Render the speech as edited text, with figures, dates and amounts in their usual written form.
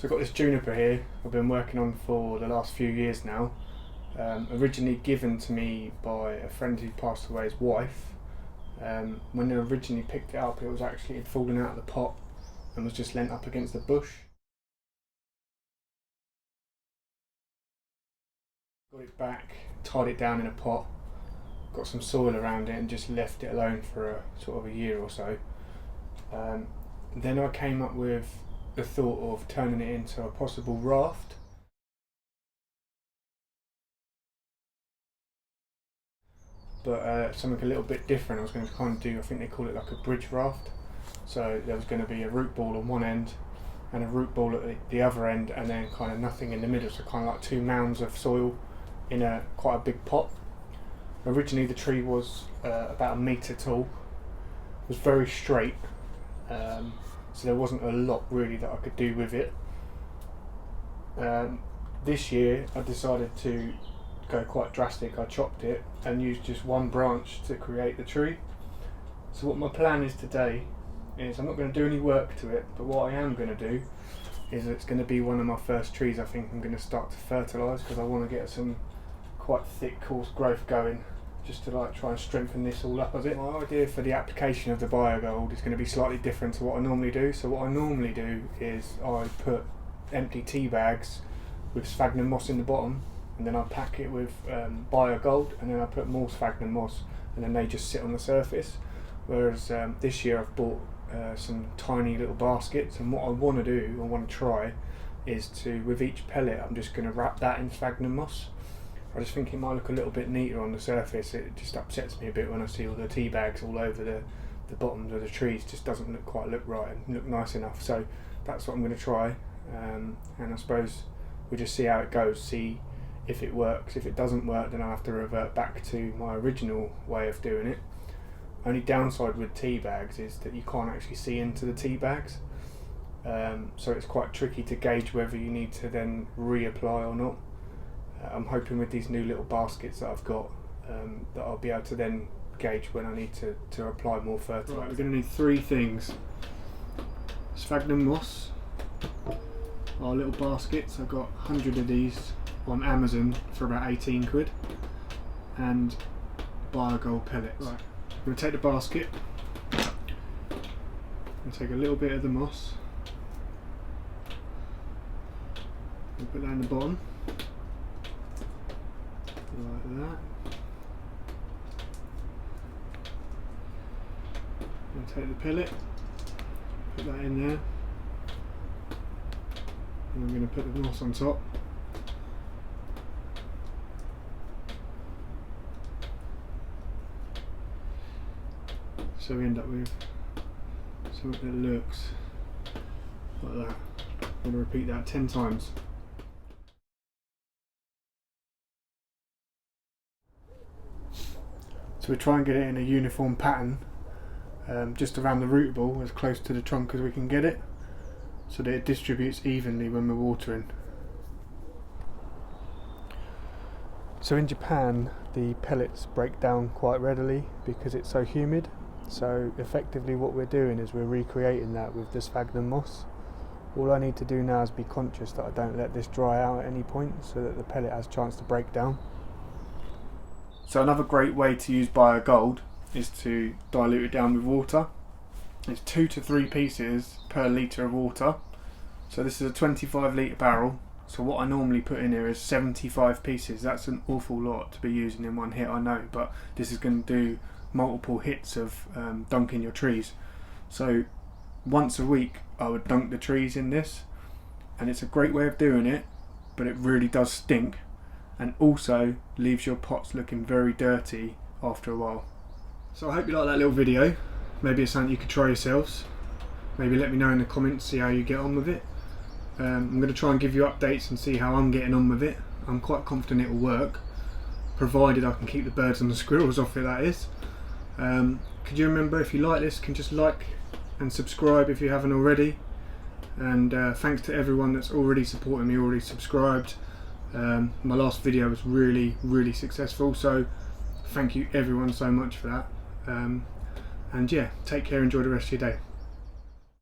So I've got this Juniper here I've been working on for the last few years now. Originally given to me by a friend who passed away's wife. When I originally picked it up, it was actually had fallen out of the pot and was just leant up against the bush. Got it back, tied it down in a pot, got some soil around it and just left it alone for a sort of a year or so. Then I came up with the thought of turning it into a possible raft. But something a little bit different I was going to kind of do. I think they call it like a bridge raft. So there was going to be a root ball on one end and a root ball at the other end, and then kind of nothing in the middle, so kind of like two mounds of soil in a quite a big pot. Originally the tree was about 1 metre tall, it was very straight, so there wasn't a lot really that I could do with it. This year I decided to go quite drastic. I chopped it and used just one branch to create the tree. So what my plan is today is I'm not going to do any work to it, but what I am going to do is it's going to be one of my first trees I think I'm going to start to fertilise, because I want to get some quite thick coarse growth going, just to like try and strengthen this all up a bit. My idea for the application of the Biogold is going to be slightly different to what I normally do. So what I normally do is I put empty tea bags with sphagnum moss in the bottom, and then I pack it with Biogold, and then I put more sphagnum moss, and then they just sit on the surface. Whereas this year I've bought some tiny little baskets, and what I want to do, I want to try, is to, with each pellet I'm just going to wrap that in sphagnum moss. I just think it might look a little bit neater on the surface. It just upsets me a bit when I see all the tea bags all over the bottoms of the trees. It just doesn't look right and look nice enough. So that's what I'm going to try, and I suppose we'll just see how it goes, see if it works. If it doesn't work, then I'll have to revert back to my original way of doing it. Only downside with tea bags is that you can't actually see into the tea bags, so it's quite tricky to gauge whether you need to then reapply or not. I'm hoping with these new little baskets that I've got that I'll be able to then gauge when I need to apply more fertilizer. Right, we're going to need 3 things. Sphagnum moss, our little baskets. I've got 100 of these on Amazon for about 18 quid, and Biogold pellets. Right, I'm going to take the basket, I'm going to take a little bit of the moss and put that in the bottom, like that. I'm going to take the pellet, put that in there, and I'm going to put the moss on top. So we end up with something that looks like that. I'm going to repeat that 10 times. So we try and get it in a uniform pattern, just around the root ball, as close to the trunk as we can get it, so that it distributes evenly when we're watering. So in Japan the pellets break down quite readily because it's so humid. So effectively what we're doing is we're recreating that with the sphagnum moss. All I need to do now is be conscious that I don't let this dry out at any point, so that the pellet has a chance to break down. So another great way to use Biogold is to dilute it down with water. It's 2 to 3 pieces per litre of water. So this is a 25 litre barrel. So what I normally put in here is 75 pieces. That's an awful lot to be using in one hit, I know, but this is going to do multiple hits of dunking your trees. So once a week I would dunk the trees in this, and it's a great way of doing it, but it really does stink, and also leaves your pots looking very dirty after a while. So I hope you like that little video. Maybe it's something you could try yourselves. Maybe let me know in the comments, see how you get on with it. I'm going to try and give you updates and see how I'm getting on with it. I'm quite confident it will work, provided I can keep the birds and the squirrels off it, that is. Could you remember, if you like this, can just like and subscribe if you haven't already. And thanks to everyone that's already supporting me, already subscribed. My last video was really successful, so thank you everyone so much for that. And yeah, take care, enjoy the rest of your day.